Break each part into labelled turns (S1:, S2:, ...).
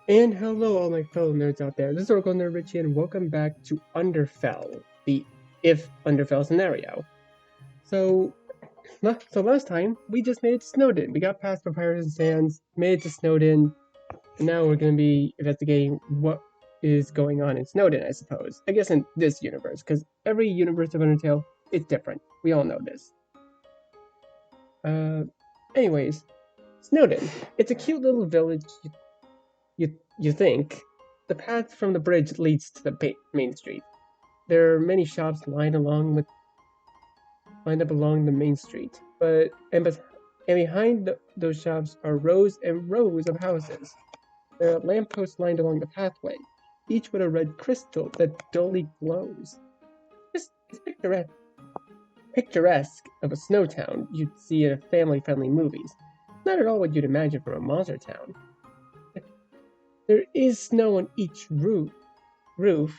S1: And hello, all my fellow nerds out there. This is Oracle Nerd Richie, and welcome back to Underfell, the if Underfell scenario. So last time we just made it to Snowdin. We got past Papyrus and Sands, made it to Snowdin, and now we're going to be investigating what is going on in Snowdin, I suppose. I guess in this universe, because every universe of Undertale is different. We all know this. Anyways, Snowdin. It's a cute little village. You think. The path from the bridge leads to the main street. There are many shops lined up along the main street, and behind those shops are rows and rows of houses. There are lampposts lined along the pathway, each with a red crystal that dully glows. It's picturesque of a snow town you'd see in family-friendly movies. Not at all what you'd imagine from a monster town. There is snow on each roof. You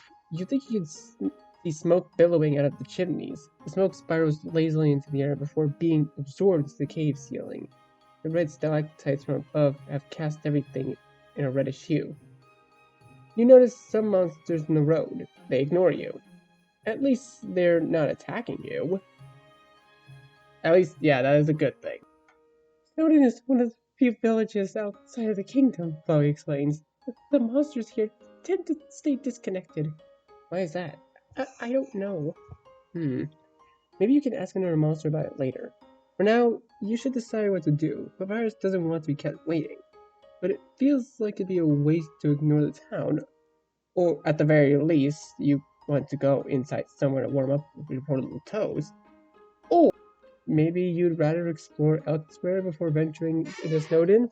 S1: think you could see smoke billowing out of the chimneys. The smoke spirals lazily into the air before being absorbed into the cave ceiling. The red stalactites from above have cast everything in a reddish hue. You notice some monsters in the road. They ignore you. At least they're not attacking you. At least, yeah, that is a good thing. Snowdin is one of the few villages outside of the kingdom, Chloe explains. The monsters here tend to stay disconnected. Why is that? I don't know. Maybe you can ask another monster about it later. For now, you should decide what to do. Papyrus doesn't want to be kept waiting. But it feels like it'd be a waste to ignore the town. Or at the very least, you want to go inside somewhere to warm up with your poor little toes. Or maybe you'd rather explore elsewhere before venturing into Snowdin?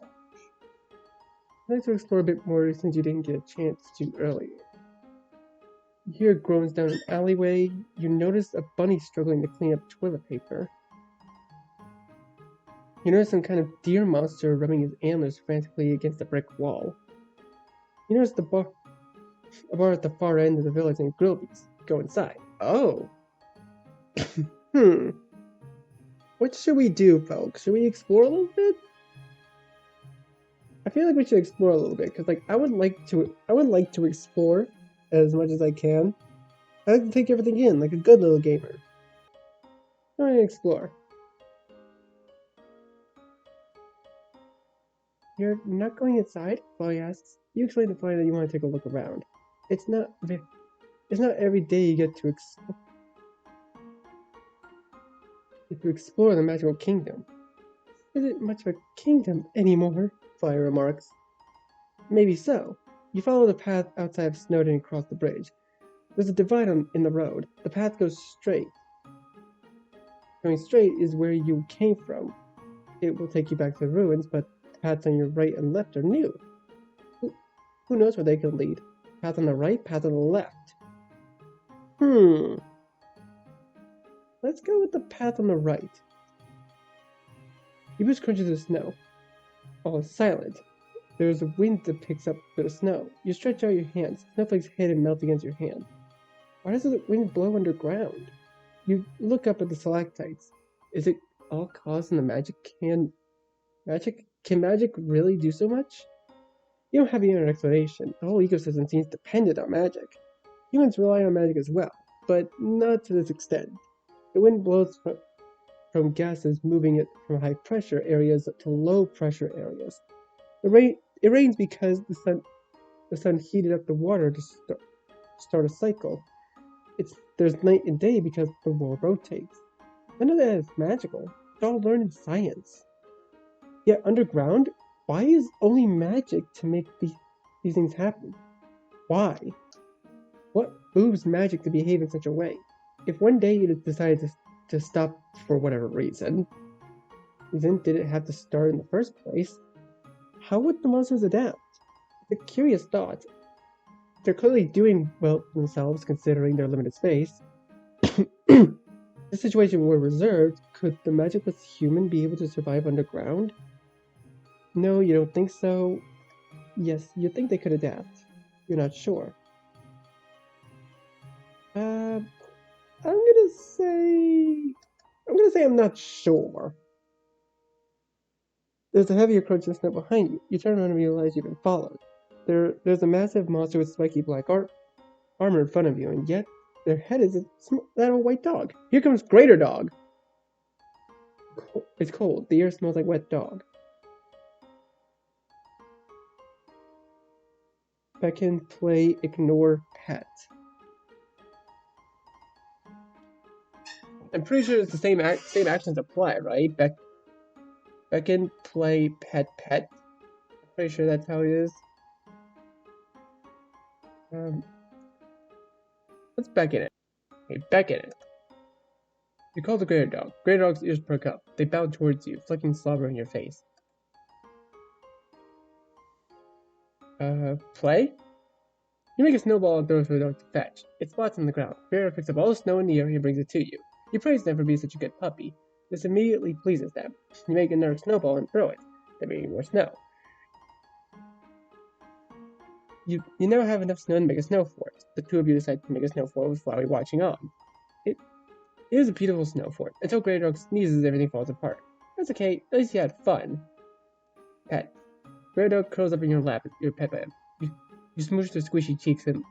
S1: I'd like to explore a bit more since you didn't get a chance to earlier. You hear groans down an alleyway. You notice a bunny struggling to clean up toilet paper. You notice some kind of deer monster rubbing his antlers frantically against a brick wall. You notice a bar at the far end of the village and Grillby's. Go inside. Oh. What should we do, folks? Should we explore a little bit? I feel like we should explore a little bit because, I would like to explore as much as I can. I like to take everything in like a good little gamer. I'm gonna explore. You're not going inside? Chloe asks. You explain to Chloe that you want to take a look around. It's not every day you get to explore the magical kingdom. It isn't much of a kingdom anymore, Chloe remarks. Maybe so. You follow the path outside of Snowdin across the bridge. There's a divide in the road. The path goes straight. Going straight is where you came from. It will take you back to the ruins, but the paths on your right and left are new. Who knows where they could lead? Path on the right, path on the left. Let's go with the path on the right. You push crunches of snow. All is silent. There's a wind that picks up a bit of snow. You stretch out your hands. Snowflakes hit and melt against your hand. Why does the wind blow underground? You look up at the stalactites. Is it all caused in the magic? Can magic really do so much? You don't have any other explanation. The whole ecosystem seems dependent on magic. Humans rely on magic as well, but not to this extent. The wind blows from gases, moving it from high pressure areas to low pressure areas. It rains because the sun heated up the water to start a cycle. There's night and day because the world rotates. None of that is magical. It's all learned in science. Yet underground, why is only magic to make these things happen? Why? What moves magic to behave in such a way? If one day it decided to stop for whatever reason, did it have to start in the first place? How would the monsters adapt? It's a curious thought. They're clearly doing well for themselves considering their limited space. If the situation were reserved, could the magicless human be able to survive underground? No, you don't think so? Yes, you think they could adapt. You're not sure. I'm gonna say I'm not sure. There's a heavier crunch of snow behind you. You turn around and realize you've been followed. There's a massive monster with spiky black armor in front of you, and yet their head is that old white dog. Here comes Greater Dog. It's cold. The air smells like wet dog. Beckon, play, ignore, pet. I'm pretty sure it's the same actions apply, right? Beckon, play, pet. Pretty sure that's how it is. Let's beckon it. Okay, beckon it. You call the Greater Dog. Greater Dog's ears perk up. They bound towards you, flicking slobber in your face. Play? You make a snowball and throw it for the dog to fetch. It spots on the ground. Greater Dog picks up all the snow in the area and brings it to you. You praise them for being such a good puppy. This immediately pleases them. You make another snowball and throw it. They bring more snow. You never have enough snow to make a snow fort. The two of you decide to make a snow fort with Flowey watching on. It is a beautiful snow fort. Until Greater Dog sneezes, everything falls apart. That's okay, at least you had fun. Pet. Greater Dog curls up in your lap, your pet by him. You smoosh their squishy cheeks and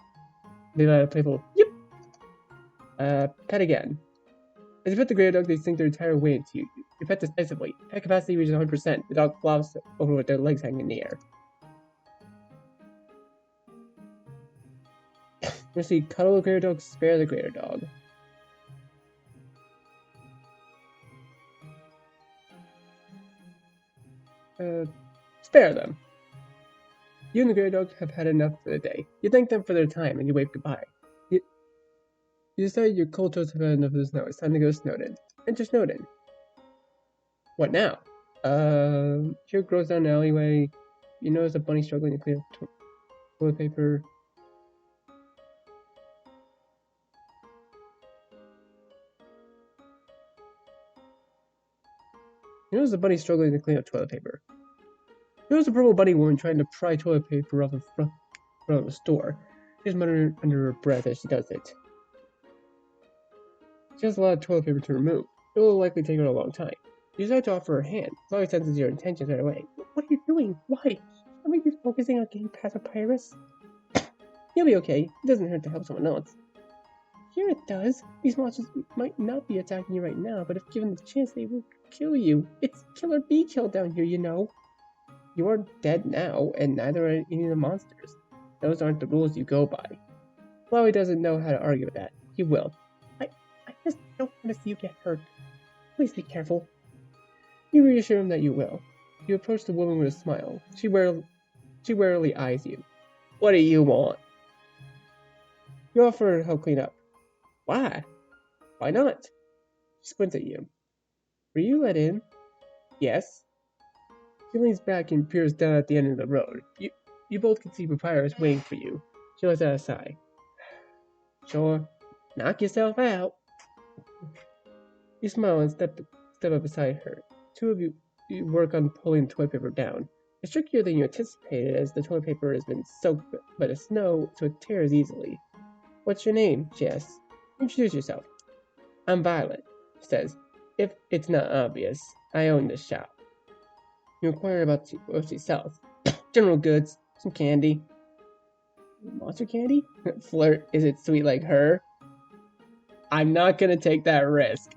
S1: they let a playful yip. Pet again. As you pet the Greater Dog, they sink their entire weight into you. You pet decisively. Pet capacity reaches 100%. The dog flops over with their legs hanging in the air. Mercy, cuddle the Greater Dog, spare the Greater Dog. Spare them. You and the Greater Dog have had enough for the day. You thank them for their time and you wave goodbye. You decide your cold toes have had enough of the snow. It's time to go to Snowdin. Enter Snowdin. What now? Here grows down an alleyway. You notice a bunny struggling to clean up toilet paper. You notice a bunny struggling to clean up toilet paper. You notice a purple bunny woman trying to pry toilet paper off the front of the store. She's muttering under her breath as she does it. She has a lot of toilet paper to remove. It will likely take her a long time. You decide to offer her hand. Chloe senses your intentions right away. What are you doing? Why? Shouldn't we be focusing on getting past the pirates? You'll be okay. It doesn't hurt to help someone else. Here it does. These monsters might not be attacking you right now, but if given the chance, they will kill you. It's kill or be killed down here, you know. You are dead now, and neither are any of the monsters. Those aren't the rules you go by. Chloe doesn't know how to argue with that. He will. I just don't want to see you get hurt. Please be careful. You reassure him that you will. You approach the woman with a smile. She warily eyes you. What do you want? You offer her to help clean up. Why? Why not? She squints at you. Were you let in? Yes. She leans back and peers down at the end of the road. You both can see Papyrus waiting for you. She lets out a sigh. Sure. Knock yourself out. You smile and step up beside her. Two of you work on pulling the toilet paper down. It's trickier than you anticipated as the toilet paper has been soaked by the snow, so it tears easily. What's your name? She asks. Introduce yourself. I'm Violet, she says. If it's not obvious, I own this shop. You inquire about what she sells. General goods, some candy. Monster candy? Flirt, is it sweet like her? I'm not gonna take that risk.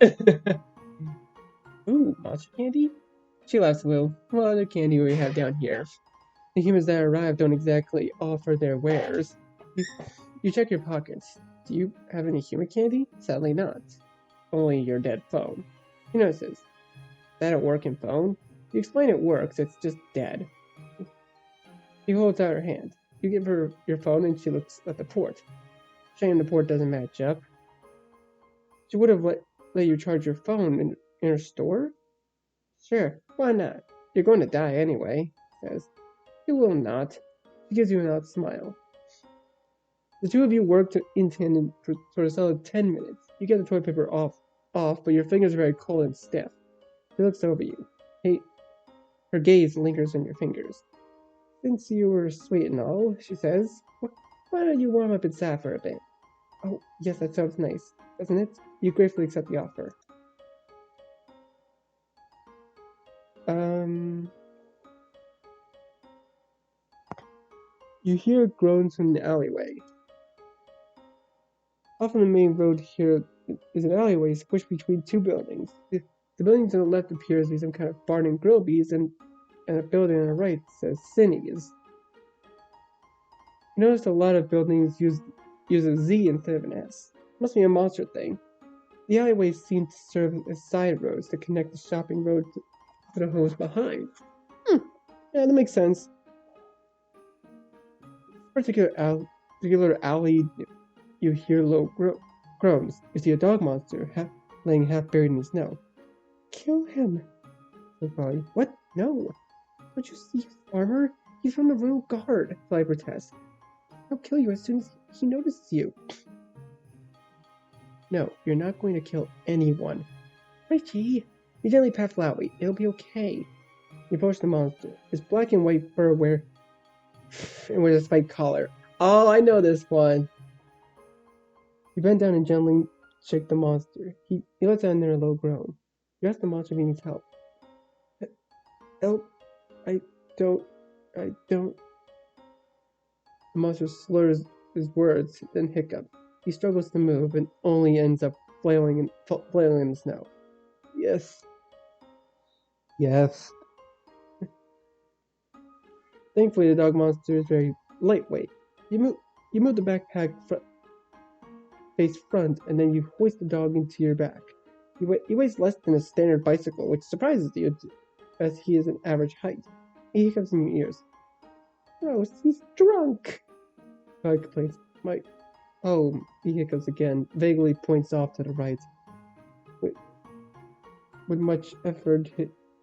S1: Ooh, monster candy? She laughs a little. What other candy we have down here? The humans that arrive don't exactly offer their wares. You check your pockets. Do you have any human candy? Sadly not. Only your dead phone. He notices. That a working phone? You explain it works, it's just dead. He holds out her hand. You give her your phone and she looks at the port. Shame the port doesn't match up. She would have let you charge your phone in her store? Sure, why not? You're going to die anyway, he says. You will not. She gives you an odd smile. The two of you work in tandem for a solid 10 minutes. You get the toilet paper off, but your fingers are very cold and stiff. She looks over you. Her gaze lingers on your fingers. Since you were sweet and all, she says, why don't you warm up inside for a bit? Oh, yes, that sounds nice, doesn't it? You gratefully accept the offer. You hear groans from the alleyway. Off on the main road here is an alleyway squished between two buildings. The building to the left appears to be some kind of barn and grill bees, and a building on the right says Cinny's. You notice a lot of buildings use a Z instead of an S. Must be a monster thing. The alleyways seem to serve as side roads to connect the shopping road to the homes behind. Yeah, that makes sense. Particular alley, you hear low groans. You see a dog monster laying half buried in the snow. Kill him, said Polly. What? No. Don't you see, farmer? He's from the royal guard, Polly protests. He'll kill you as soon as he notices you. No, you're not going to kill anyone. Richie, you gently pat Flowey. It'll be okay. You approach the monster. His black and white fur and wears a spiked collar. Oh, I know this one. You bend down and gently shake the monster. He lets out a low groan. You ask the monster if he needs help. Help? I don't. The monster slurs his words, then hiccups. He struggles to move and only ends up flailing in the snow. Yes. Yes. Thankfully, the dog monster is very lightweight. You move the backpack face front, and then you hoist the dog into your back. He weighs less than a standard bicycle, which surprises you, as he is an average height. He hiccups in your ears. Gross, he's drunk! Dog complains. Oh, he hiccups again, vaguely points off to the right. With much effort,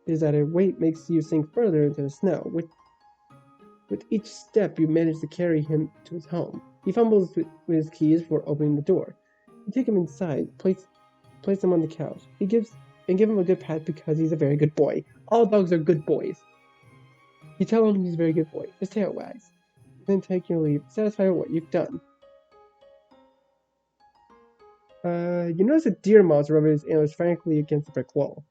S1: his added weight makes you sink further into the snow. With each step, you manage to carry him to his home. He fumbles with his keys before opening the door. You take him inside, place him on the couch. Give him a good pat because he's a very good boy. All dogs are good boys. You tell him he's a very good boy. His tail wags. Then take your leave, satisfied with what you've done. You notice a deer monster rubbing his antlers frankly against the brick wall.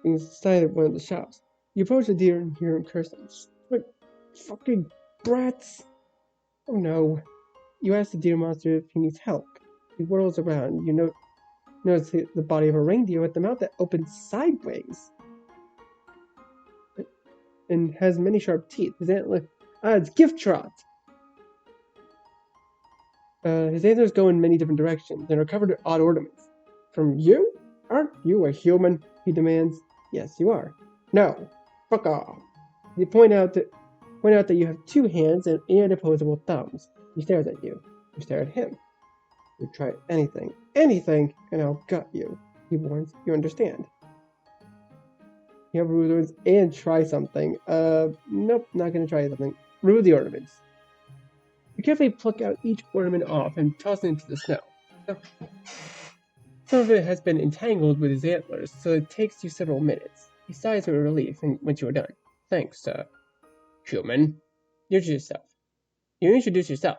S1: Inside of one of the shops. You approach the deer and hear him cursing. But fucking brats! Oh no. You ask the deer monster if he needs help. He whirls around. You notice the body of a reindeer with the mouth that opens sideways. And has many sharp teeth. His antler... it's Gift Trot! His antlers go in many different directions and are covered with odd ornaments. From you? Aren't you a human? He demands. Yes, you are. No. Fuck off. You point out that you have two hands and opposable thumbs. He stares at you. You stare at him. You try anything, and I'll gut you. He warns. You understand. You have rulers and try something. Nope, not gonna try something. Remove the ornaments. You carefully pluck out each ornament off and toss it into the snow. Some of it has been entangled with his antlers, so it takes you several minutes. He sighs with relief once you are done. Thanks, human. Introduce yourself.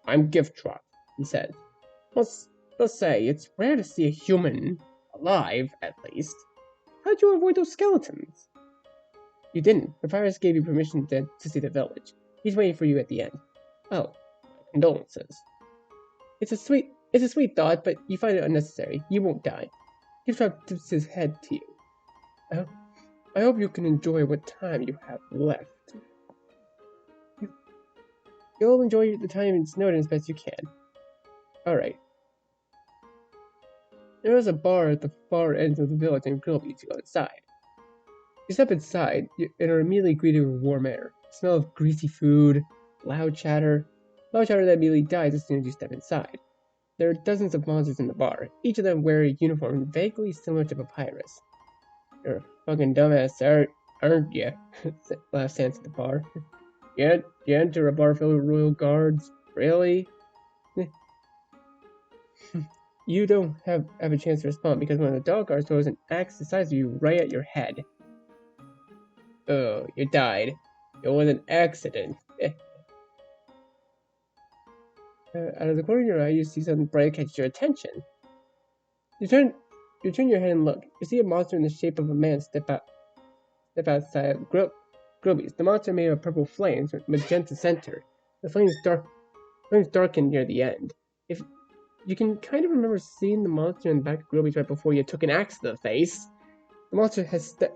S1: I'm Gift Trot, he said. Must say, it's rare to see a human alive, at least. How'd you avoid those skeletons? You didn't. The virus gave you permission to see the village. He's waiting for you at the end. Oh, condolences. It's a sweet thought, but you find it unnecessary. You won't die. Gift Trot tips his head to you. I hope you can enjoy what time you have left. You'll enjoy the time in Snowdin as best you can. Alright. There is a bar at the far end of the village and grill you to go inside. You step inside and are immediately greeted with warm air. The smell of greasy food, loud chatter that immediately dies as soon as you step inside. There are dozens of monsters in the bar, each of them wearing a uniform vaguely similar to Papyrus. You're a fucking dumbass, aren't you? Laughs Sans at the bar. You enter a bar filled with royal guards? Really? You don't have a chance to respond because one of the dog guards throws an axe the size of you right at your head. Oh, you died. It was an accident. Out of the corner of your eye, you see something bright catch your attention. You turn your head and look. You see a monster in the shape of a man step outside the grill. Grubbies. The monster made of purple flames with magenta center. The flames darken near the end. If you can kind of remember seeing the monster in the back of Grubbies right before you took an axe to the face. The monster has stepped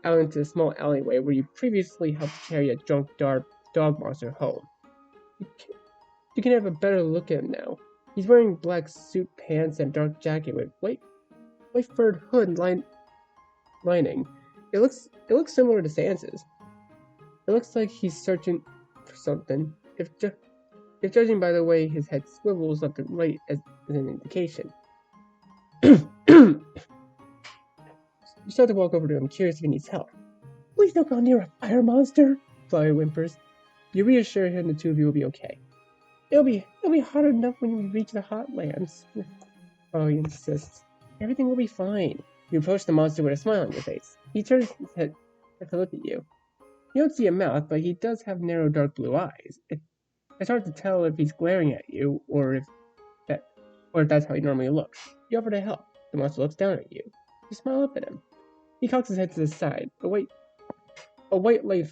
S1: out into a small alleyway where you previously helped carry a drunk dog monster home. You can have a better look at him now. He's wearing black suit pants and dark jacket with white furred hood lining. It looks similar to Sans's. It looks like he's searching for something. If judging by the way his head swivels left and right as an indication. You start to walk over to him, curious if he needs help. Please don't go near a fire monster, Flower whimpers. You reassure him the two of you will be okay. It'll be hard enough when we reach the hotlands. Flower insists. Everything will be fine. You approach the monster with a smile on your face. He turns his head to look at you. You don't see a mouth, but he does have narrow dark blue eyes. It's hard to tell if he's glaring at you or if that's how he normally looks. You offer to help. The monster looks down at you. You smile up at him. He cocks his head to the side. A white light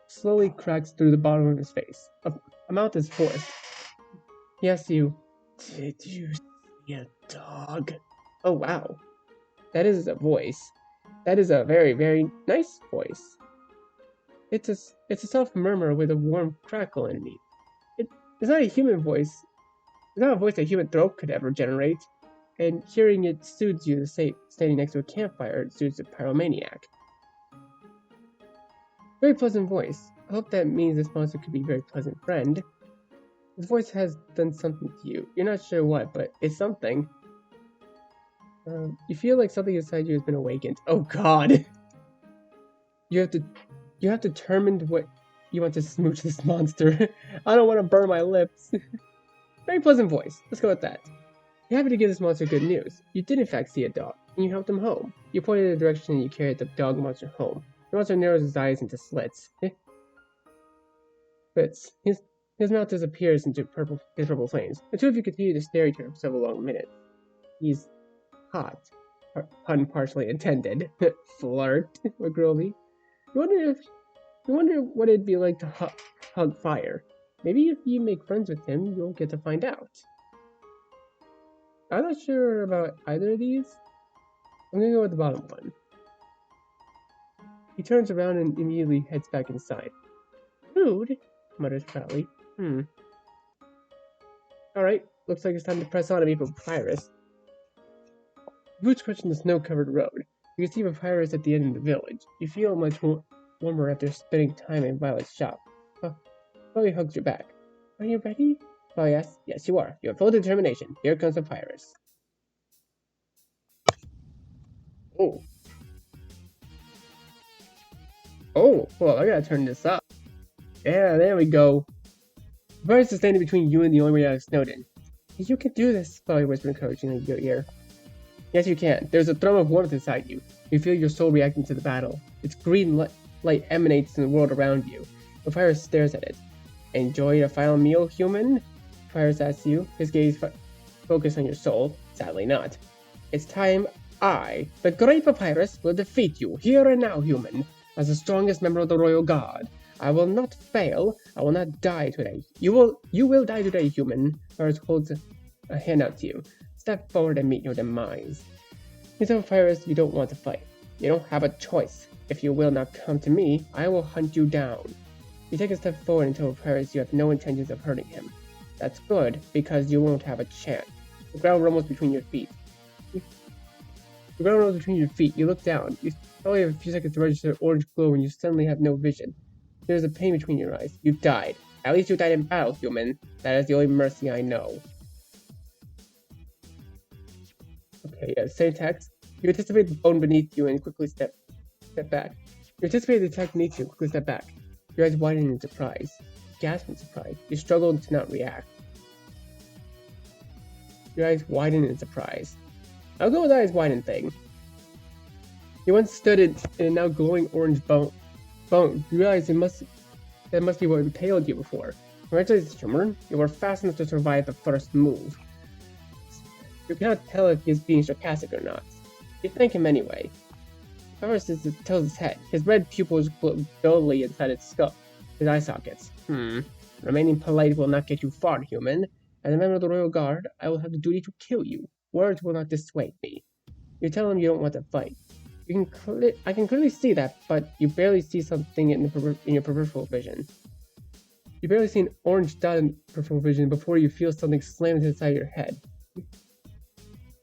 S1: slowly cracks through the bottom of his face. A mouth is forced. He asks you, "Did you see a dog?" Oh wow. That is a voice. That is a very, very nice voice. It's a soft murmur with a warm crackle underneath. It's not a human voice. It's not a voice a human throat could ever generate. And hearing it soothes you the same standing next to a campfire soothes a pyromaniac. Very pleasant voice. I hope that means this monster could be a very pleasant friend. His voice has done something to you. You're not sure what, but it's something. You feel like something inside you has been awakened. Oh god! You have determined what you want to smooch this monster. I don't want to burn my lips. Very pleasant voice. Let's go with that. You're happy to give this monster good news. You did in fact see a dog, and you helped him home. You pointed in the direction and you carried the dog monster home. The monster narrows his eyes into slits. His mouth disappears into purple flames. The two of you continue to stare at each other for several long minutes. He's hot. Pun partially intended. Flirt with Grubby. You wonder what it'd be like to hug fire. Maybe if you make friends with him, you'll get to find out. I'm not sure about either of these. I'm gonna go with the bottom one. He turns around and immediately heads back inside. Rude, mutters proudly. Alright, looks like it's time to press on and meet Papyrus. Boots crunching the snow-covered road. You can see Papyrus at the end of the village. You feel much warmer after spending time in Violet's shop. Chloe hugs you back. Are you ready? Oh yes, yes you are. You have full determination. Here comes Papyrus. Oh. Oh, well, I gotta turn this up. Yeah, there we go. Papyrus is standing between you and the only way out of Snowdin. You can do this, Chloe whispered encouragingly in your ear. Yes, you can. There's a thrum of warmth inside you. You feel your soul reacting to the battle. Its green light emanates in the world around you. Papyrus stares at it. Enjoy your final meal, human? Papyrus asks you, his gaze focused on your soul. Sadly not. It's time I, the great Papyrus, will defeat you here and now, human. As the strongest member of the royal guard. I will not fail. I will not die today. You will die today, human. Papyrus holds a hand out to you. Step forward and meet your demise. You tell Papyrus you don't want to fight. You don't have a choice. If you will not come to me, I will hunt you down. You take a step forward and tell Papyrus you have no intentions of hurting him. That's good, because you won't have a chance. The ground rumbles between your feet. You look down. You only have a few seconds to register an orange glow when you suddenly have no vision. There's a pain between your eyes. You died. At least you died in battle, human. That is the only mercy I know. Okay, yeah, same text. You anticipate the bone beneath you and quickly step back. You anticipate the attack beneath you and quickly step back. Your eyes widen in surprise. You gasp in surprise. You struggle to not react. Your eyes widen in surprise. I'll go with eyes widen thing. You once stood in a now glowing orange bone. You realize that must be what impaled you before. Congratulations, human. You were fast enough to survive the first move. You cannot tell if he is being sarcastic or not. You thank him anyway. First is the tilts his head. His red pupils glow dully inside its skull, his eye sockets. Remaining polite will not get you far, human. As a member of the Royal Guard, I will have the duty to kill you. Words will not dissuade me. You tell him you don't want to fight. I can clearly see that, but you barely see something in your peripheral vision. You barely see an orange dot in peripheral vision before you feel something slammed inside your head.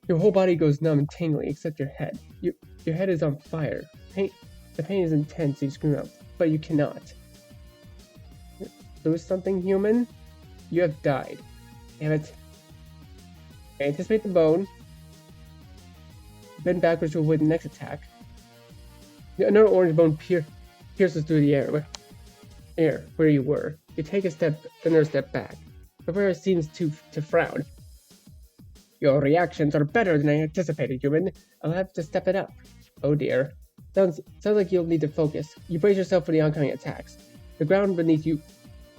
S1: Your whole body goes numb and tingling, except your head. Your head is on fire. The pain is intense, so you scream out, but you cannot. Lose something, human? You have died. Damn it. Anticipate the bone. Bend backwards to avoid the next attack. Another orange bone pierces through the air where you were. You take a step, another step back. Papyrus seems to frown. Your reactions are better than I anticipated, human. I'll have to step it up. Oh dear. Sounds like you'll need to focus. You brace yourself for the oncoming attacks. The ground beneath you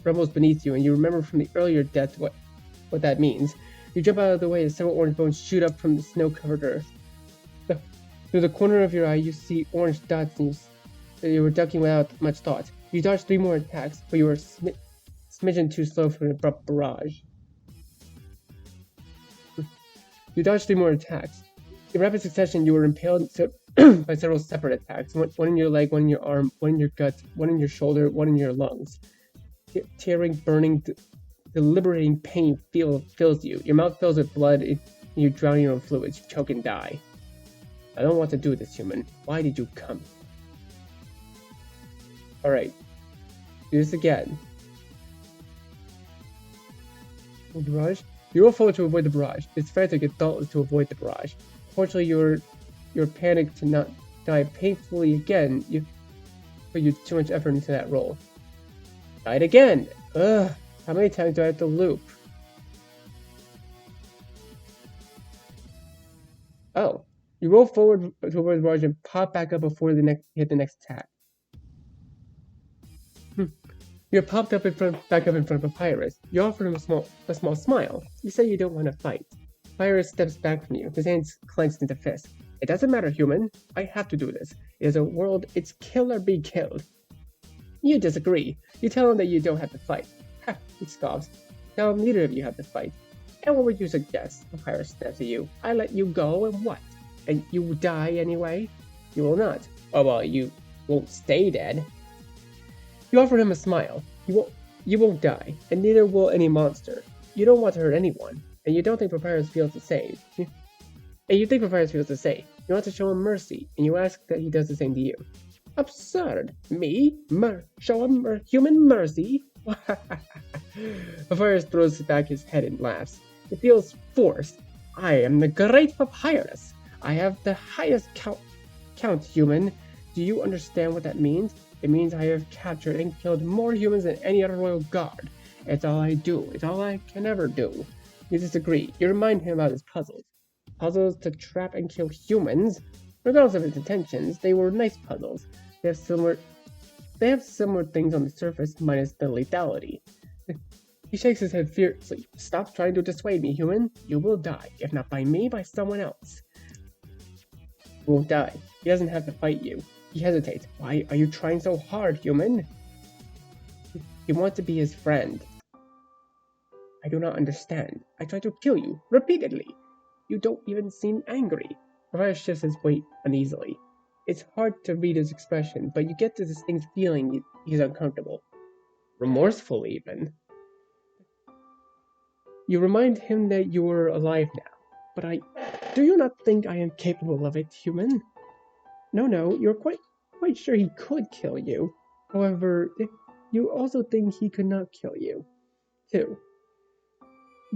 S1: rumbles beneath you, and you remember from the earlier death what that means. You jump out of the way as several orange bones shoot up from the snow-covered earth. Through the corner of your eye, you see orange dots, and you were ducking without much thought. You dodged 3 more attacks, but you were smidgen too slow for an abrupt barrage. You dodged 3 more attacks. In rapid succession, you were impaled by several separate attacks. One in your leg, one in your arm, one in your gut, one in your shoulder, one in your lungs. Tearing, burning, deliberating pain fills you. Your mouth fills with blood, and you drown in your own fluids. You choke and die. I don't want to do this, human. Why did you come? Alright. Do this again. Barrage? You roll forward to avoid the barrage. It's fair to get thoughtless to avoid the barrage. Fortunately, you're panicked to not die painfully again. You put too much effort into that roll. Died again! Ugh! How many times do I have to loop? Oh. You roll forward to avoid the barrage and pop back up before hit the next attack. You're popped up back up in front of Papyrus. You offer him a small smile. You say you don't want to fight. Papyrus steps back from you, his hands clenched into fists. It doesn't matter, human. I have to do this. It is a world, it's kill or be killed. You disagree. You tell him that you don't have to fight. Ha, he scoffs. Tell him neither of you have to fight. And what would you suggest? Papyrus snaps at you. I let you go, and what? And you die anyway? You will not. Oh well, you won't stay dead. You offer him a smile. You won't die, and neither will any monster. You don't want to hurt anyone, and you don't think Papyrus feels the same. And you think Papyrus feels the same. You want to show him mercy, and you ask that he does the same to you. Absurd! Me? Show him human mercy? Papyrus throws back his head and laughs. It feels forced. I am the great Papyrus. I have the highest count human. Do you understand what that means? It means I have captured and killed more humans than any other royal guard. It's all I do. It's all I can ever do. You disagree. You remind him about his puzzles. Puzzles to trap and kill humans. Regardless of his intentions, they were nice puzzles. They have similar things on the surface, minus the lethality. He shakes his head fiercely. Stop trying to dissuade me, human. You will die. If not by me, by someone else. He won't die. He doesn't have to fight you. He hesitates. Why are you trying so hard, human? You want to be his friend. I do not understand. I tried to kill you, repeatedly. You don't even seem angry. Papyrus shifts his weight uneasily. It's hard to read his expression, but you get the distinct feeling he's uncomfortable. Remorseful, even. You remind him that you are alive now. But do you not think I am capable of it, human? No, you're quite sure he could kill you. However, you also think he could not kill you, too.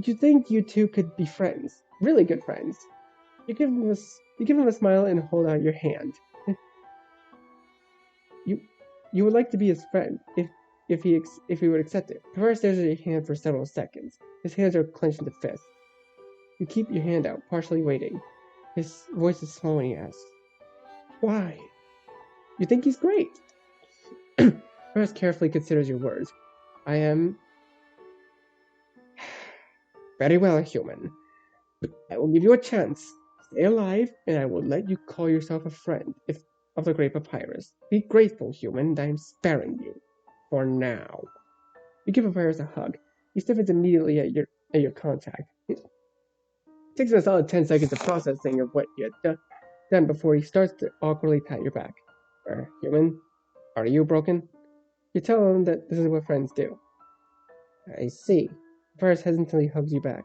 S1: You think you two could be friends, really good friends. You give him a smile and hold out your hand. You would like to be his friend if he would accept it. Papyrus stares at your hand for several seconds. His hands are clenched into fists. You keep your hand out, partially waiting. His voice is slow and he asks, "Why? You think he's great?" Papyrus carefully considers your words. I am very well, human. I will give you a chance. Stay alive, and I will let you call yourself a friend. If of the Great Papyrus. Be grateful, human, that I'm sparing you. For now. You give Papyrus a hug. He stiffens immediately at your contact. It takes him a solid 10 seconds of processing of what you had done before he starts to awkwardly pat your back. Human, are you broken? You tell him that this is what friends do. I see. Papyrus hesitantly hugs you back.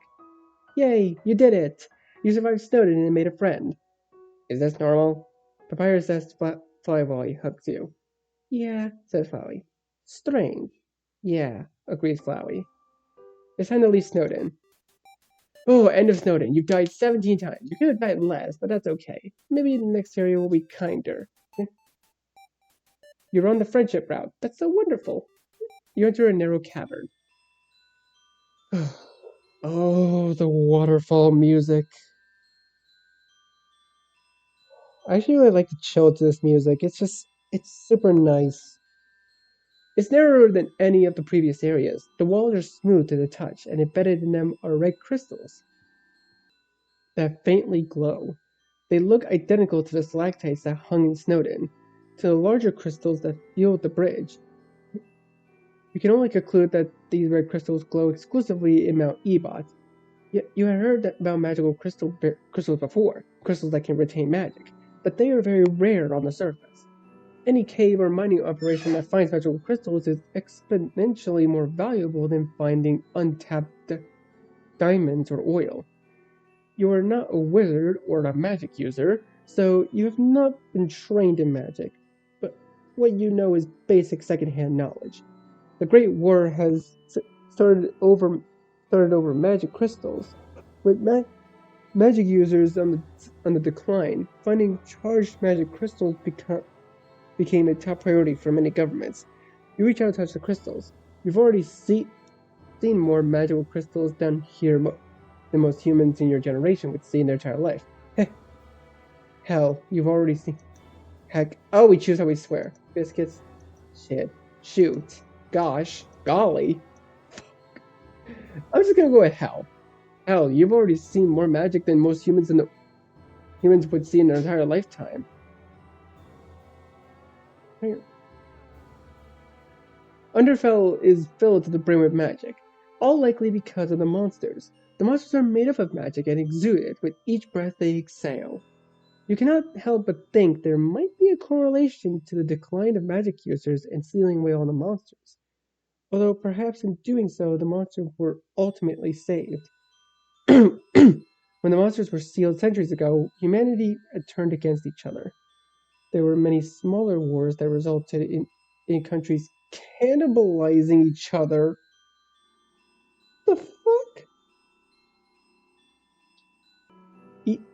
S1: Yay, you did it! You survived Snowdin and made a friend. Is this normal? Papyrus asks Flowey while he hugs you. Yeah, says Flowey. Strange. Yeah, agrees Flowey. It's time to leave Snowdin. Oh, end of Snowdin. You've died 17 times. You could have died less, but that's okay. Maybe the next area will be kinder. You're on the friendship route. That's so wonderful. You enter a narrow cavern. Oh, the waterfall music. I actually really like to chill to this music. It's super nice. It's narrower than any of the previous areas. The walls are smooth to the touch, and embedded in them are red crystals that faintly glow. They look identical to the stalactites that hung in Snowdin, to the larger crystals that fueled the bridge. You can only conclude that these red crystals glow exclusively in Mount Ebot. Yet you had heard about magical crystals before, crystals that can retain magic, but they are very rare on the surface. Any cave or mining operation that finds magical crystals is exponentially more valuable than finding untapped diamonds or oil. You are not a wizard or a magic user, so you have not been trained in magic, but what you know is basic secondhand knowledge. The Great War has started over magic crystals, with magic users on the decline. Finding charged magic crystals became a top priority for many governments. You reach out and touch the crystals. You've already seen more magical crystals down here than most humans in your generation would see in their entire life. Hell, you've already seen. Heck, oh, we choose how we swear. Biscuits. Shit. Shoot. Gosh. Golly. I'm just gonna go with hell. Hell, you've already seen more magic than most humans would see in their entire lifetime. Underfell is filled to the brim with magic, all likely because of the monsters. The monsters are made up of magic and exude it with each breath they exhale. You cannot help but think there might be a correlation to the decline of magic users and sealing away all the monsters. Although perhaps in doing so, the monsters were ultimately saved. When the monsters were sealed centuries ago, humanity had turned against each other. There were many smaller wars that resulted in countries cannibalizing each other. The fuck?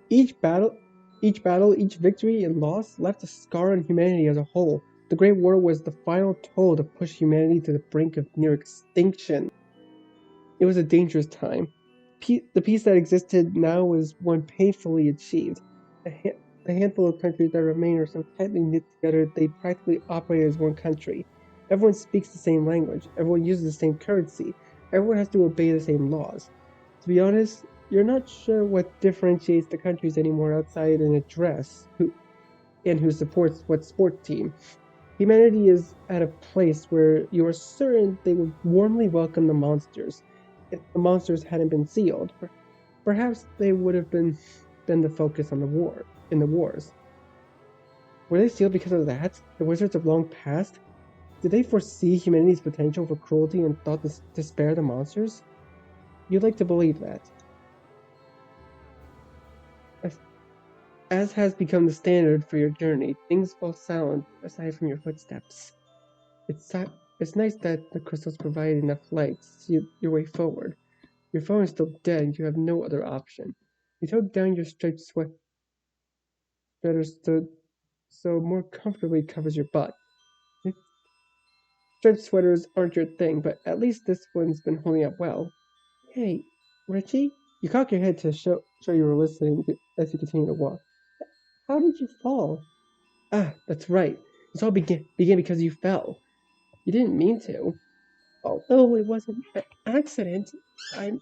S1: Each battle, each victory and loss left a scar on humanity as a whole. The Great War was the final toll to push humanity to the brink of near extinction. It was a dangerous time. The peace that existed now was one painfully achieved. The handful of countries that remain are so tightly knit together they practically operate as one country. Everyone speaks the same language. Everyone uses the same currency. Everyone has to obey the same laws. To be honest, you're not sure what differentiates the countries anymore outside an address who supports what sports team. Humanity is at a place where you are certain they would warmly welcome the monsters if the monsters hadn't been sealed. Perhaps they would have been the focus on the wars. Were they sealed because of that? The wizards of long past? Did they foresee humanity's potential for cruelty and thought to spare the monsters? You'd like to believe that. As has become the standard for your journey, things fall silent aside from your footsteps. It's nice that the crystals provide enough light to see your way forward. Your phone is still dead and you have no other option. You tuck down your striped sweater so more comfortably covers your butt. Striped sweaters aren't your thing, but at least this one's been holding up well. Hey, Richie? You cock your head to show you were listening as you continue to walk. How did you fall? Ah, that's right. This all began because you fell. You didn't mean to. Although it wasn't an accident, I'm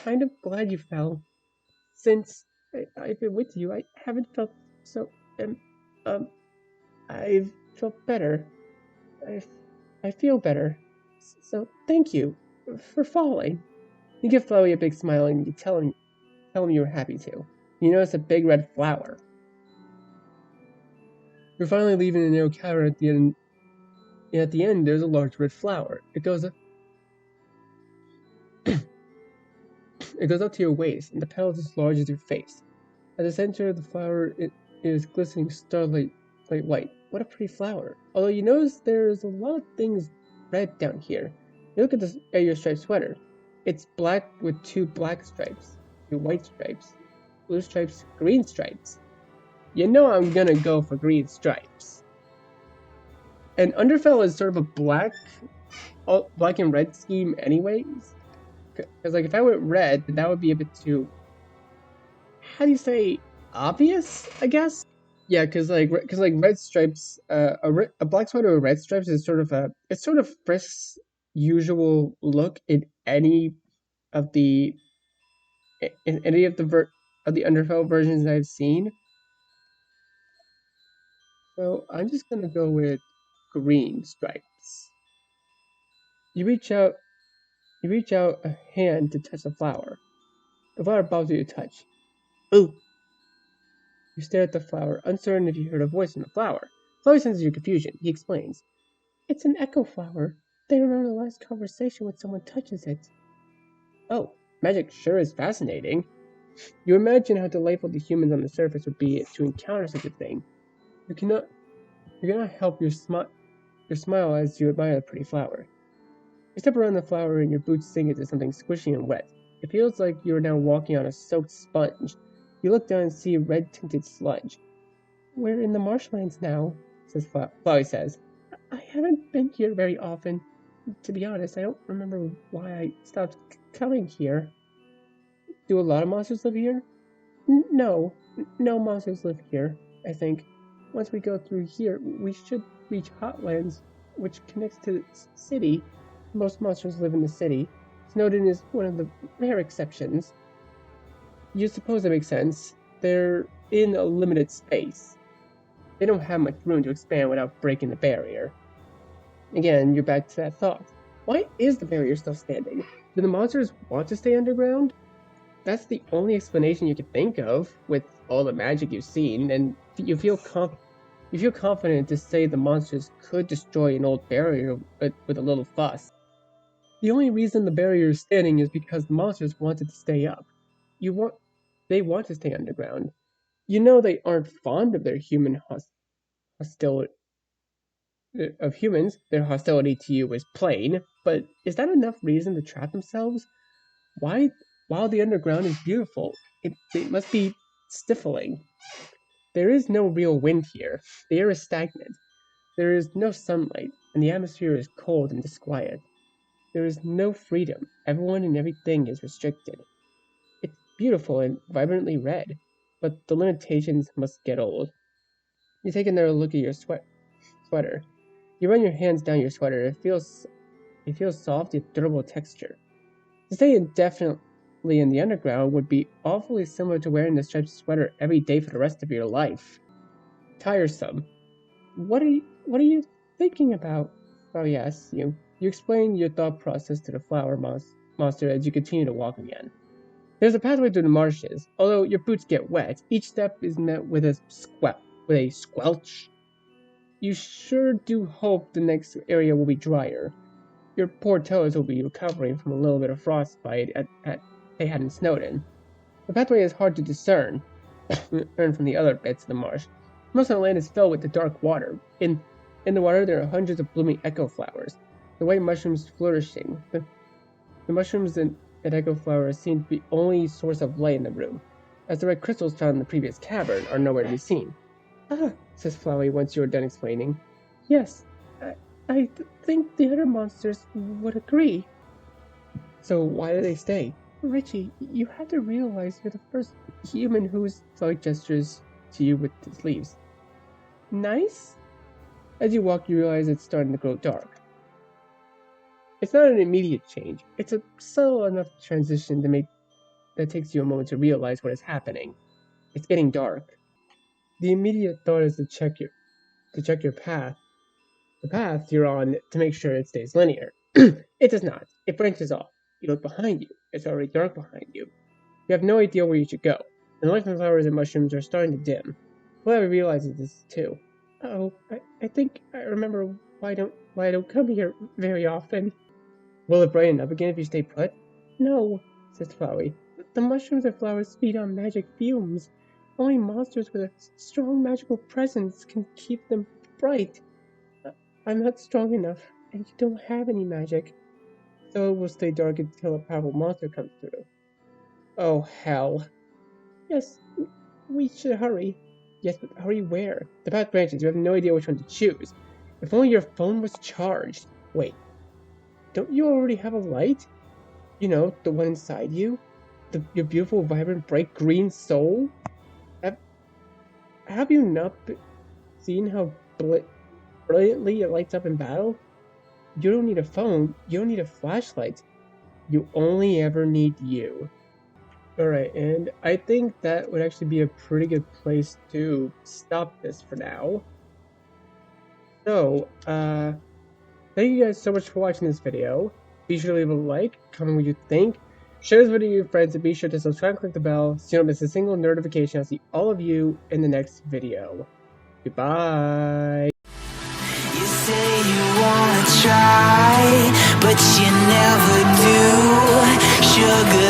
S1: kind of glad you fell. Since I've been with you, I haven't felt so um I feel better. I, I feel better. So thank you for falling. You give Flowey a big smile and you tell him you're happy to. You notice a big red flower. You're finally leaving a narrow cavern at the end. And at the end, there's a large red flower. It goes up to your waist, and the petals as large as your face. At the center of the flower, it is glistening starlight white. What a pretty flower! Although you notice there's a lot of things red down here. You look at your striped sweater. It's black with 2 black stripes, 2 white stripes, blue stripes, green stripes. You know I'm gonna go for green stripes. And Underfell is sort of a black and red scheme anyways. Because like if I went red, that would be a bit too, how do you say, obvious, I guess? Yeah, because like red stripes, a black sweater with red stripes is sort of Frisk's usual look in any of the of the Underfell versions I've seen. So I'm just gonna go with green stripes. You reach out a hand to touch the flower. The flower bothers you to touch. Ooh! You stare at the flower, uncertain if you heard a voice in the flower. Chloe senses your confusion. He explains. It's an echo flower. They remember the last conversation when someone touches it. Oh, magic sure is fascinating. You imagine how delightful the humans on the surface would be to encounter such a thing. You cannot help your smile as you admire the pretty flower. You step around the flower and your boots sink into something squishy and wet. It feels like you are now walking on a soaked sponge. You look down and see red-tinted sludge. We're in the marshlands now, Flowey says. I haven't been here very often. To be honest, I don't remember why I stopped coming here. Do a lot of monsters live here? No, no monsters live here, I think. Once we go through here, we should reach Hotlands, which connects to the city. Most monsters live in the city. Snowdin is one of the rare exceptions. You suppose that makes sense. They're in a limited space. They don't have much room to expand without breaking the barrier. Again, you're back to that thought. Why is the barrier still standing? Do the monsters want to stay underground? That's the only explanation you can think of with all the magic you've seen, and you feel confident to say the monsters could destroy an old barrier with a little fuss. The only reason the barrier is standing is because the monsters wanted to stay up. They want to stay underground. You know they aren't fond of their hostility of humans. Their hostility to you is plain, but is that enough reason to trap themselves? Why, while the underground is beautiful, it must be stifling. There is no real wind here. The air is stagnant. There is no sunlight, and the atmosphere is cold and disquiet. There is no freedom. Everyone and everything is restricted. It's beautiful and vibrantly red, but the limitations must get old. You take another look at your sweater. You run your hands down your sweater. It feels soft with durable texture. To stay indefinitely in the underground would be awfully similar to wearing the striped sweater every day for the rest of your life. Tiresome. What are you thinking about? Chloe asks you. You explain your thought process to the flower monster as you continue to walk again. There's a pathway through the marshes. Although your boots get wet, each step is met with a squelch. You sure do hope the next area will be drier. Your poor toes will be recovering from a little bit of frostbite they had in Snowdin. The pathway is hard to discern from the other bits of the marsh. Most of the land is filled with the dark water. In the water there are hundreds of blooming echo flowers, the white mushrooms flourishing. The mushrooms and echo flowers seem to be the only source of light in the room, as the red crystals found in the previous cavern are nowhere to be seen. Ah, says Flowey once you are done explaining. Yes, I think the other monsters would agree. So why do they stay? Richie, you have to realize you're the first human whose Flowey gestures to you with his leaves. Nice? As you walk, you realize it's starting to grow dark. It's not an immediate change. It's a subtle enough transition that takes you a moment to realize what is happening. It's getting dark. The immediate thought is to check to check your path, the path you're on, to make sure it stays linear. It does not. It branches off. You look behind you. It's already dark behind you. You have no idea where you should go. And the light from flowers and mushrooms are starting to dim. Flavia realizes this too. Oh, I think I remember why I don't come here very often. Will it brighten up again if you stay put? No, says Flowey. The mushrooms and flowers feed on magic fumes. Only monsters with a strong magical presence can keep them bright. I'm not strong enough, and you don't have any magic. So it will stay dark until a powerful monster comes through. Oh, hell. Yes, we should hurry. Yes, but hurry where? The path branches. You have no idea which one to choose. If only your phone was charged. Wait, don't you already have a light? You know, the one inside you? Your beautiful, vibrant, bright green soul? Have you not seen how brilliantly it lights up in battle? You don't need a phone. You don't need a flashlight. You only ever need you. Alright, and I think that would actually be a pretty good place to stop this for now. So, thank you guys so much for watching this video. Be sure to leave a like, comment what you think, share this video with your friends, and be sure to subscribe and click the bell so you don't miss a single notification. I'll see all of you in the next video. Goodbye!
S2: You say you wanna try, but you never do. Sugar